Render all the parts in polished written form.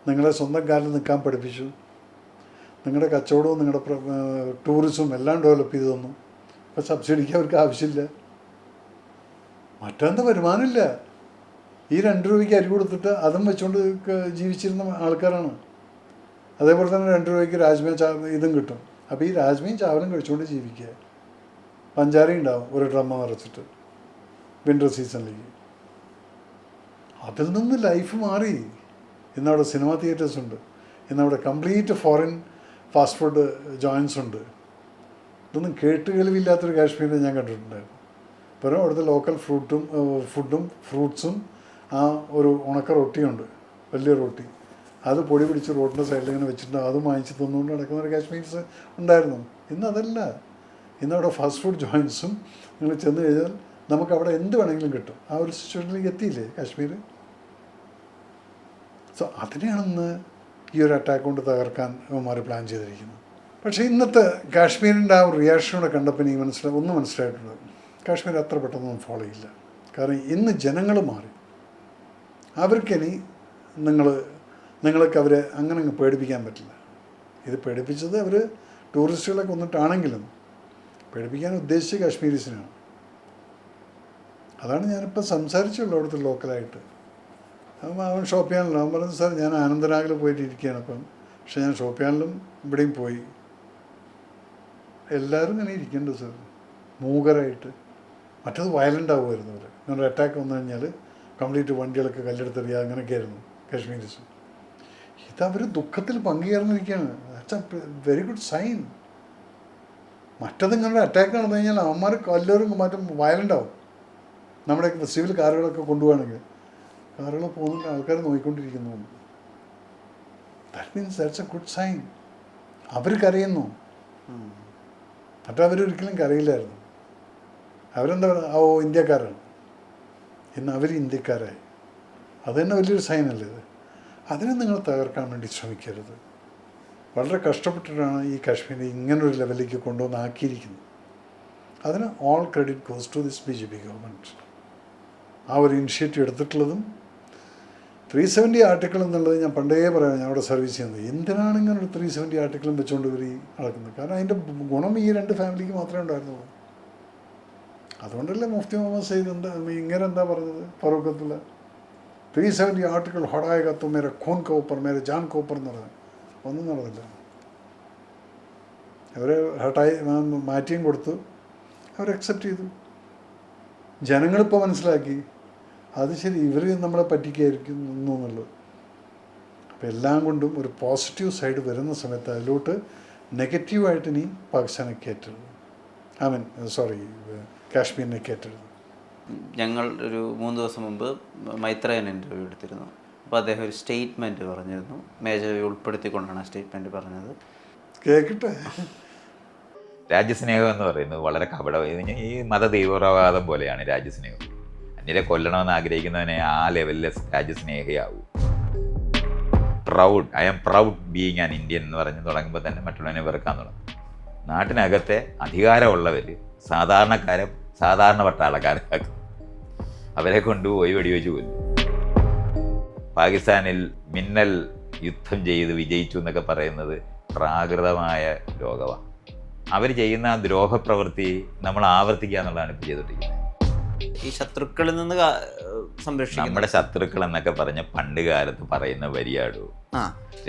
നിങ്ങളെ സ്വന്തം കാലിൽ നിൽക്കാൻ പഠിപ്പിച്ചു, നിങ്ങളുടെ കച്ചവടവും നിങ്ങളുടെ ടൂറിസവും എല്ലാം ഡെവലപ്പ് ചെയ്തു തന്നു. അപ്പോൾ സബ്സിഡിക്ക് അവർക്ക് ആവശ്യമില്ല, മറ്റെന്താ വരുമാനമില്ല. ഈ 2 രൂപയ്ക്ക് അരി കൊടുത്തിട്ട് അതും വെച്ചുകൊണ്ട് ജീവിച്ചിരുന്ന ആൾക്കാരാണ്. അതേപോലെ തന്നെ 2 രൂപയ്ക്ക് രാജ്മയും ഇതും കിട്ടും. അപ്പോൾ ഈ രാജ്മയും ചാവലും കഴിച്ചുകൊണ്ട് ജീവിക്കുക. പഞ്ചാര ഉണ്ടാവും ഒരു ഡ്രമ്മ നിറച്ചിട്ട് വിൻ്റർ സീസണിലേക്ക്. അതിൽ നിന്ന് ലൈഫ് മാറി. ഇന്നവിടെ സിനിമ തിയേറ്റേഴ്സ് ഉണ്ട്, ഇന്നവിടെ complete foreign fast food joints ഉണ്ട്. ഇതൊന്നും കേട്ടുകേൾവില്ലാത്തൊരു കാശ്മീരിൽ ഞാൻ കണ്ടിട്ടുണ്ടായിരുന്നു. പകരം അവിടുത്തെ ലോക്കൽ ഫുഡും ഫ്രൂട്ട്സും ആ ഒരു ഉണക്ക റൊട്ടിയുണ്ട്, വലിയ റൊട്ടി, അത് പൊടി പിടിച്ച് റോഡിൻ്റെ സൈഡിൽ ഇങ്ങനെ വെച്ചിട്ടുണ്ട്, അതും വാങ്ങിച്ച് തിന്നുകൊണ്ട് നടക്കുന്ന ഒരു കാശ്മീർസ് ഉണ്ടായിരുന്നു. ഇന്നതല്ല. ഇന്നവിടെ ഫാസ്റ്റ് ഫുഡ് ജോയിൻസും നിങ്ങൾ ചെന്ന് കഴിഞ്ഞാൽ നമുക്കവിടെ എന്ത് വേണമെങ്കിലും കിട്ടും. ആ ഒരു സിറ്റുവേഷനിലേക്ക് എത്തിയില്ലേ കാശ്മീർ? സോ അതിനെയാണെന്ന് ഈ ഒരു അറ്റാക്ക് കൊണ്ട് തകർക്കാൻ ഇവന്മാർ പ്ലാൻ ചെയ്തിരിക്കുന്നത്. പക്ഷേ ഇന്നത്തെ കാശ്മീരിൻ്റെ ആ ഒരു റിയാക്ഷനോടെ കണ്ടപ്പോൾ എനിക്ക് മനസ്സിലായിട്ടുണ്ട്, കാശ്മീർ അത്ര പെട്ടെന്നൊന്നും ഫോളോ ചെയ്യില്ല. കാരണം ഇന്ന് ജനങ്ങൾ മാറി. അവർക്കിനി നിങ്ങൾക്ക് അവരെ അങ്ങനെ അങ്ങ് പേടിപ്പിക്കാൻ പറ്റില്ല. ഇത് പേടിപ്പിച്ചത് അവർ ടൂറിസ്റ്റുകളെ കൊന്നിട്ടാണെങ്കിലും പേടിപ്പിക്കാൻ ഉദ്ദേശിച്ച കാശ്മീരീസിനാണ്. അതാണ് ഞാനിപ്പോൾ സംസാരിച്ചുള്ളൂ അവിടുത്തെ ലോക്കലായിട്ട്. അവൻ ഷോപ്പിയാനിലും അവൻ പറഞ്ഞു, സാർ ഞാൻ ആനന്ദനാഗിൽ പോയിട്ട് ഇരിക്കുകയാണ് അപ്പം, പക്ഷേ ഞാൻ ഷോപ്പിയാനിലും ഇവിടെയും പോയി. എല്ലാവരും ഇങ്ങനെ ഇരിക്കുന്നുണ്ട് സാർ, മൂകരായിട്ട്. മറ്റത് വയലൻ്റ് ആവുമായിരുന്നു അവർ. ഇങ്ങനെ അറ്റാക്ക് വന്നു കഴിഞ്ഞാൽ കംപ്ലീറ്റ് വണ്ടികളൊക്കെ കല്ലെടുത്തെറിയുക, അങ്ങനെയൊക്കെ ആയിരുന്നു കാശ്മീരീസ്. ഇതവർ ദുഃഖത്തിൽ പങ്കുചേർന്നിരിക്കുകയാണ്. That's a very good sign. മറ്റത് ഇങ്ങനെ അറ്റാക്ക് നടന്നു കഴിഞ്ഞാൽ അവന്മാർ എല്ലാവരും മറ്റും വയലൻ്റ് ആവും. നമ്മുടെ സിവിൽ കാറുകളൊക്കെ കൊണ്ടുപോകണമെങ്കിൽ കാറുകൾ പോകുന്നുണ്ട്, ആൾക്കാർ നോക്കിക്കൊണ്ടിരിക്കുന്നു. That means that's a good sign. അവർ കരയുന്നു, മറ്റവരൊരിക്കലും കരയില്ലായിരുന്നു. അവരെന്താ പറയുക, ഓ ഇന്ത്യക്കാരാണ്. ഇന്ന് അവർ ഇന്ത്യക്കാരായി. അത് തന്നെ വലിയൊരു സൈനല്ലേ ഇത്. അതിനെ നിങ്ങൾ തകർക്കാൻ വേണ്ടി ശ്രമിക്കരുത്. വളരെ കഷ്ടപ്പെട്ടിട്ടാണ് ഈ കാശ്മീരിനെ ഇങ്ങനൊരു ലെവലിലേക്ക് കൊണ്ടുവന്ന് ആക്കിയിരിക്കുന്നത്. അതിന് all credit goes to this BJP government. ആ ഒരു ഇനിഷ്യേറ്റീവ് എടുത്തിട്ടുള്ളതും 370 ആർട്ടിക്കിൾ എന്നുള്ളത് ഞാൻ പണ്ടേ പറയാം, ഞാൻ അവിടെ സർവീസ് ചെയ്യുന്നത്. എന്തിനാണ് ഇങ്ങനെ ഒരു 370 ആർട്ടിക്കിളും വെച്ചുകൊണ്ട് ഇവർ നടക്കുന്നത്? കാരണം അതിൻ്റെ ഗുണം ഈ 2 ഫാമിലിക്ക് മാത്രമേ ഉണ്ടായിരുന്നുള്ളൂ. അതുകൊണ്ടല്ലേ മുഫ്തി മുഹമ്മദ് സയ്യിദ് ഇങ്ങനെ എന്താ പറഞ്ഞത്, ഫറൂഖ് അബ്ദുള്ള 370 ആർട്ടിക്കിൾ ഹൊടായക തും മേരെ ഖൂൻ കോ ഊപ്പർ മേരെ ജാൻ കോ ഊപ്പർ എന്ന് പറഞ്ഞത്. ഒന്നും നടന്നില്ല. അവർ മാറ്റിയും കൊടുത്തു, അവർ അക്സെപ്റ്റ് ചെയ്തു. ജനങ്ങളിപ്പോൾ മനസ്സിലാക്കി അത് ശരി, ഇവർ നമ്മളെ പറ്റിക്കായിരിക്കും എന്നുള്ളത്. അപ്പോൾ എല്ലാം കൊണ്ടും ഒരു പോസിറ്റീവ് സൈഡ് വരുന്ന സമയത്ത് അതിലോട്ട് നെഗറ്റീവായിട്ട് ഇനി പാകിസ്ഥാനെ കയറ്റരുത്, കാശ്മീരിനെ കയറ്റരുത്. ഞങ്ങൾ ഒരു 3 ദിവസം മുമ്പ് മൈത്രേയൻ ഇൻ്റർവ്യൂ എടുത്തിരുന്നു. അപ്പോൾ അദ്ദേഹം ഒരു സ്റ്റേറ്റ്മെൻറ്റ് പറഞ്ഞിരുന്നു. മേജർ ഉൾപ്പെടുത്തിക്കൊണ്ടാണ് ആ സ്റ്റേറ്റ്മെൻറ്റ് പറഞ്ഞത്. കേൾക്കട്ടെ. രാജ്യസ്നേഹം എന്ന് പറയുന്നത് വളരെ കപടം. ഈ മത തീവ്രവാദം പോലെയാണ് രാജ്യസ്നേഹം. അന്യരെ കൊല്ലണമെന്ന് ആഗ്രഹിക്കുന്നവനെ ആ ലെവലിലെ രാജ്യസ്നേഹിയാവും. I am proud being an Indian എന്ന് പറഞ്ഞ് തുടങ്ങുമ്പോൾ തന്നെ മറ്റുള്ളവനെ വെറുക്കാൻ തുടങ്ങും. നാട്ടിനകത്തെ അധികാരമുള്ളവർ സാധാരണ പട്ടാളക്കാരാക്കും. അവരെ കൊണ്ടുപോയി വെടിവെച്ച് കൊല്ലും. പാകിസ്ഥാനിൽ മിന്നൽ യുദ്ധം ചെയ്ത് വിജയിച്ചു എന്നൊക്കെ പറയുന്നത് പ്രാകൃതമായ ലോകമാണ്. അവർ ചെയ്യുന്ന ആ ദ്രോഹപ്രവൃത്തി നമ്മൾ ആവർത്തിക്കുക എന്നുള്ളതാണ് ഇപ്പോൾ ചെയ്തുകൊണ്ടിരിക്കുന്നത്. ഈ ശത്രുക്കളിൽ നിന്ന് സംരക്ഷിക്കും. നമ്മുടെ ശത്രുക്കൾ എന്നൊക്കെ പറഞ്ഞ പണ്ട് കാലത്ത് പറയുന്ന വരിയാടോ,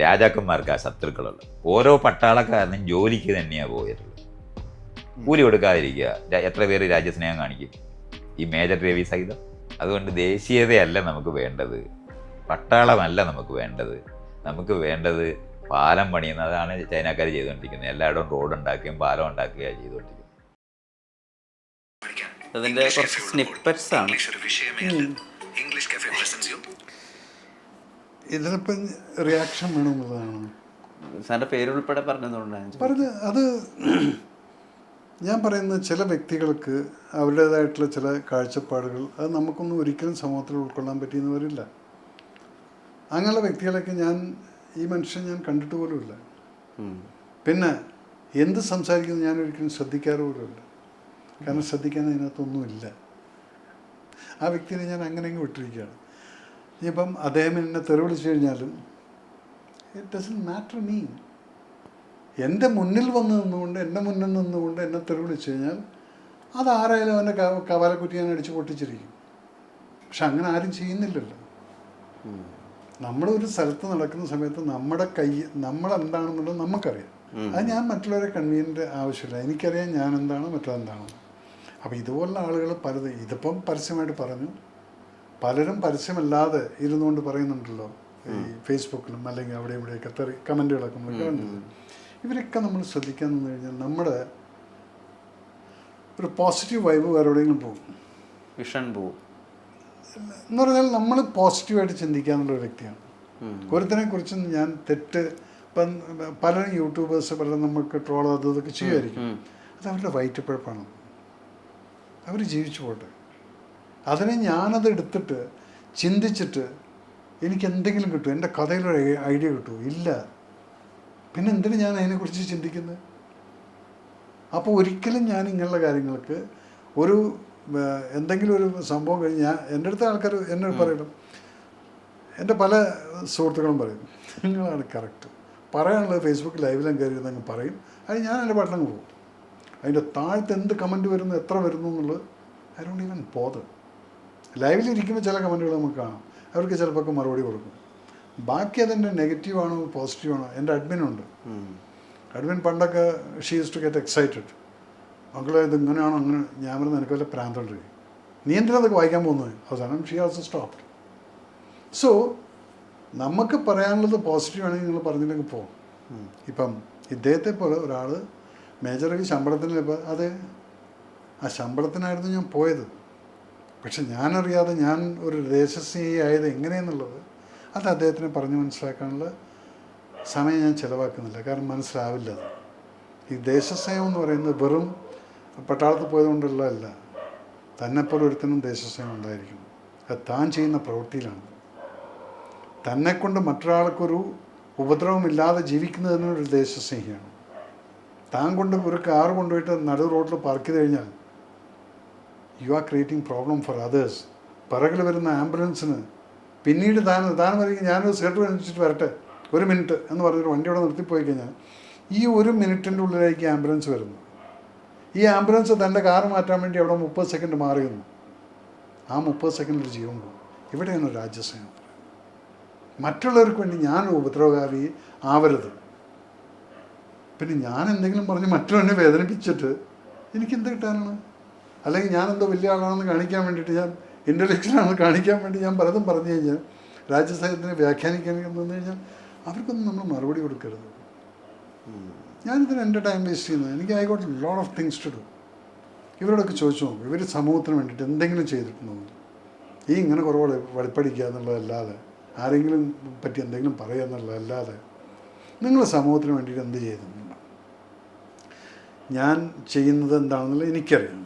രാജാക്കന്മാർക്ക് ആ ശത്രുക്കളുള്ളത്. ഓരോ പട്ടാളക്കാരനും ജോലിക്ക് തന്നെയാണ് പോയിട്ടുള്ളത്. കൂലി കൊടുക്കാതിരിക്കുക. എത്ര പേര് രാജ്യസ്നേഹം കാണിക്കും? ഈ മേജർ രവി സഹിതം. അതുകൊണ്ട് ദേശീയതയല്ല നമുക്ക് വേണ്ടത്, പട്ടാളമല്ല നമുക്ക് വേണ്ടത്. നമുക്ക് വേണ്ടത് പാലം പണിയുന്നതാണ് ചൈനക്കാർ ചെയ്തുകൊണ്ടിരിക്കുന്നത്. എല്ലായിടവും റോഡ് ഉണ്ടാക്കുകയും പാലം ഉണ്ടാക്കുകയാണ് ചെയ്തുകൊണ്ടിരിക്കുന്നത്. അതിൻ്റെ കുറച്ച് സ്നിപ്പറ്റ്സ് ആണ്. ഇതിനിപ്പം റിയാക്ഷൻ വേണമെന്നുള്ളതാണ് സാറിൻ്റെ പേരുൾപ്പെടെ പറഞ്ഞതുകൊണ്ടാണ് അത് ഞാൻ പറയുന്നത്. ചില വ്യക്തികൾക്ക് അവരുടേതായിട്ടുള്ള ചില കാഴ്ചപ്പാടുകൾ അത് നമുക്കൊന്നും ഒരിക്കലും സമൂഹത്തിൽ ഉൾക്കൊള്ളാൻ പറ്റിയെന്ന് വരില്ല. അങ്ങനെയുള്ള വ്യക്തികളൊക്കെ ഈ മനുഷ്യൻ ഞാൻ കണ്ടിട്ട് പോലുമില്ല. പിന്നെ എന്ത് സംസാരിക്കുന്നത് ഞാൻ ഒരിക്കലും ശ്രദ്ധിക്കാറ് പോലുമില്ല. കാരണം ശ്രദ്ധിക്കാൻ അതിനകത്തൊന്നുമില്ല. ആ വ്യക്തിനെ ഞാൻ അങ്ങനെ വിട്ടിരിക്കുകയാണ്. ഇനിയിപ്പം അദ്ദേഹം എന്നെ തെറി വിളിച്ചു കഴിഞ്ഞാലും ഇറ്റ് ഡസൻറ്റ് മാറ്റർ മീ. എൻ്റെ മുന്നിൽ വന്ന് നിന്നുകൊണ്ട് എൻ്റെ മുന്നിൽ നിന്നുകൊണ്ട് എന്നെ തെറി വിളിച്ചു കഴിഞ്ഞാൽ അതാരായാലും അവൻ്റെ കവാലക്കുറ്റി ഞാൻ അടിച്ച് പൊട്ടിച്ചിരിക്കും. പക്ഷെ അങ്ങനെ ആരും ചെയ്യുന്നില്ലല്ലോ. നമ്മളൊരു സ്ഥലത്ത് നടക്കുന്ന സമയത്ത് നമ്മുടെ നമ്മളെന്താണെന്നുള്ളത് നമുക്കറിയാം. അത് ഞാൻ മറ്റുള്ളവരെ കൺവീനിയൻ്റ് ആവശ്യമില്ല. എനിക്കറിയാം ഞാൻ എന്താണ് മറ്റെന്താണെന്ന്. അപ്പോൾ ഇതുപോലുള്ള ആളുകൾ പലതും ഇതിപ്പം പരസ്യമായിട്ട് പറഞ്ഞു, പലരും പരസ്യമല്ലാതെ ഇരുന്നുകൊണ്ട് പറയുന്നുണ്ടല്ലോ ഈ ഫേസ്ബുക്കിലും അല്ലെങ്കിൽ അവിടെ ഇവിടെയൊക്കെ കമൻറ്റുകളൊക്കെ നമ്മൾ കാണുന്നത്. ഇവരൊക്കെ നമ്മൾ ശ്രദ്ധിക്കാൻ നിന്ന് കഴിഞ്ഞാൽ നമ്മുടെ ഒരു പോസിറ്റീവ് വൈബ് വേറെ എവിടെയെങ്കിലും പോകും, വിഷൻ പോവും എന്ന് പറഞ്ഞാൽ നമ്മൾ പോസിറ്റീവായിട്ട് ചിന്തിക്കാന്നുള്ളൊരു വ്യക്തിയാണ്. ഒരുത്തിനെ കുറിച്ച് ഞാൻ ഇപ്പം പലരും യൂട്യൂബേഴ്സ് പലരും നമുക്ക് ട്രോൾ അതൊക്കെ ചെയ്യുമായിരിക്കും. അത് അവരുടെ വയറ്റിപ്പഴപ്പാണ്. അവർ ജീവിച്ചു പോട്ടെ. അതിനെ ഞാനത് എടുത്തിട്ട് ചിന്തിച്ചിട്ട് എനിക്ക് എന്തെങ്കിലും കിട്ടും, എൻ്റെ കഥയിലൊരു ഐഡിയ കിട്ടുമോ? ഇല്ല. പിന്നെ എന്തിനു ഞാൻ അതിനെക്കുറിച്ച് ചിന്തിക്കുന്നത്? അപ്പോൾ ഒരിക്കലും ഞാൻ ഇങ്ങനെയുള്ള കാര്യങ്ങൾക്ക് ഒരു എന്തെങ്കിലും ഒരു സംഭവം കഴിഞ്ഞ് എൻ്റെ അടുത്ത ആൾക്കാർ എന്നോട് പറയണം, എൻ്റെ പല സുഹൃത്തുക്കളും പറയും നിങ്ങളാണ് കറക്റ്റ്, പറയാനുള്ളത് ഫേസ്ബുക്ക് ലൈവിലും കയറിയിരുന്നെങ്കിൽ പറയും, അത് ഞാൻ എൻ്റെ പാട്ടിലങ്ങ് പോകും. അതിൻ്റെ താഴത്ത് എന്ത് കമൻറ്റ് വരുന്നു എത്ര വരുന്നു എന്നുള്ളത് ഐ ഡോണ്ട് ഈവൻ ബോദർ. ലൈവിലിരിക്കുമ്പോൾ ചില കമൻറ്റുകൾ നമുക്ക് കാണാം, അവർക്ക് ചിലപ്പോൾ മറുപടി കൊടുക്കും. ബാക്കി അതിൻ്റെ നെഗറ്റീവാണോ പോസിറ്റീവാണോ? എൻ്റെ അഡ്മിനുണ്ട്. അഡ്മിൻ പണ്ടൊക്കെ she use to get excited. മക്കളെ ഇത് ഇങ്ങനെയാണോ അങ്ങനെ? ഞാൻ പറഞ്ഞത് എനിക്ക് വല്ല പ്രാന്തുണ്ട്, നീ എന്തിനാ അതൊക്കെ വായിക്കാൻ പോകുന്നത്? അവസാനം ഷീ ആൾസോ സ്റ്റോപ്ഡ്. സോ നമുക്ക് പറയാനുള്ളത് പോസിറ്റീവ് ആണെങ്കിൽ നിങ്ങൾ പറഞ്ഞില്ലെങ്കിൽ പോകും. ഇപ്പം ഇദ്ദേഹത്തെ പോലെ ഒരാൾ മേജർ ശമ്പളത്തിന് ഇപ്പോൾ അതെ ആ ശമ്പളത്തിനായിരുന്നു ഞാൻ പോയത്. പക്ഷെ ഞാനറിയാതെ ഞാൻ ഒരു ദേശസ്നേഹിയായത് എങ്ങനെയെന്നുള്ളത് അത് അദ്ദേഹത്തിനെ പറഞ്ഞ് മനസ്സിലാക്കാനുള്ള സമയം ഞാൻ ചിലവാക്കുന്നില്ല. കാരണം മനസ്സിലാവില്ല അത്. ഈ ദേശസ്നേഹം എന്ന് പറയുന്നത് വെറും പട്ടാളത്തിൽ പോയതുകൊണ്ടുള്ളതല്ല. തന്നെപ്പോലെ ഒരുത്തനും ദേശസ്നേഹം ഉണ്ടായിരിക്കണം. അത് താൻ ചെയ്യുന്ന പ്രവൃത്തിയിലാണ്. തന്നെക്കൊണ്ട് മറ്റൊരാൾക്കൊരു ഉപദ്രവമില്ലാതെ ജീവിക്കുന്നതിനൊരു ദേശസ്നേഹിയാണ്. താൻ കൊണ്ട് ഒരു കാർ കൊണ്ടുപോയിട്ട് നടു റോഡിൽ പാർക്ക് ചെയ്ത് കഴിഞ്ഞാൽ you are creating problem for others. പിറകിൽ വരുന്ന ആംബുലൻസിന് പിന്നീട് താൻ വരിക ഞാനൊരു സിഗരറ്റ് വലിച്ചിട്ട് വരട്ടെ 1 മിനിറ്റ് എന്ന് പറഞ്ഞൊരു വണ്ടി അവിടെ നിർത്തിപ്പോയി കഴിഞ്ഞാൽ ഈ 1 മിനിറ്റിൻ്റെ ഉള്ളിലേക്ക് ആംബുലൻസ് വരുന്നു. ഈ ആംബുലൻസ് തൻ്റെ കാറ് മാറ്റാൻ വേണ്ടി അവിടെ 30 സെക്കൻഡ് മാറിയുന്നു. ആ 30 സെക്കൻഡിൽ ജീവൻ പോകും. ഇവിടെയാണ് രാജ്യസ്നേഹം. മറ്റുള്ളവർക്ക് വേണ്ടി ഞാൻ ഉപദ്രവകാരി ആവരുത്. പിന്നെ ഞാൻ എന്തെങ്കിലും പറഞ്ഞ് മറ്റുള്ളവനെ വേദനിപ്പിച്ചിട്ട് എനിക്കെന്ത് കിട്ടാനാണ്? അല്ലെങ്കിൽ ഞാനെന്തോ വലിയ ആളാണെന്ന് കാണിക്കാൻ വേണ്ടിയിട്ട്, ഞാൻ ഇൻ്റലക്ച്വലാണെന്ന് കാണിക്കാൻ വേണ്ടി ഞാൻ പലതും പറഞ്ഞു കഴിഞ്ഞാൽ രാജ്യസ്നേഹത്തിനെ വ്യാഖ്യാനിക്കാൻ നിന്ന് കഴിഞ്ഞാൽ അവർക്കൊന്നും നമ്മൾ മറുപടി കൊടുക്കരുത്. ഞാനിതിന് എൻ്റെ ടൈം വേസ്റ്റ് ചെയ്യുന്നത്. എനിക്ക് I got lot of things to do. ഇവരോടൊക്കെ ചോദിച്ചു നോക്കും, ഇവർ സമൂഹത്തിന് വേണ്ടിയിട്ട് എന്തെങ്കിലും ചെയ്തിട്ടുണ്ടോ? ഈ ഇങ്ങനെ കുറവ് വെളിപ്പടിക്കുക എന്നുള്ളതല്ലാതെ, ആരെങ്കിലും പറ്റി എന്തെങ്കിലും പറയുക എന്നുള്ളതല്ലാതെ നിങ്ങൾ സമൂഹത്തിന് വേണ്ടിയിട്ട് എന്ത് ചെയ്തിട്ടുണ്ടോ? ഞാൻ ചെയ്യുന്നത് എന്താണെന്നുള്ളത് എനിക്കറിയാം.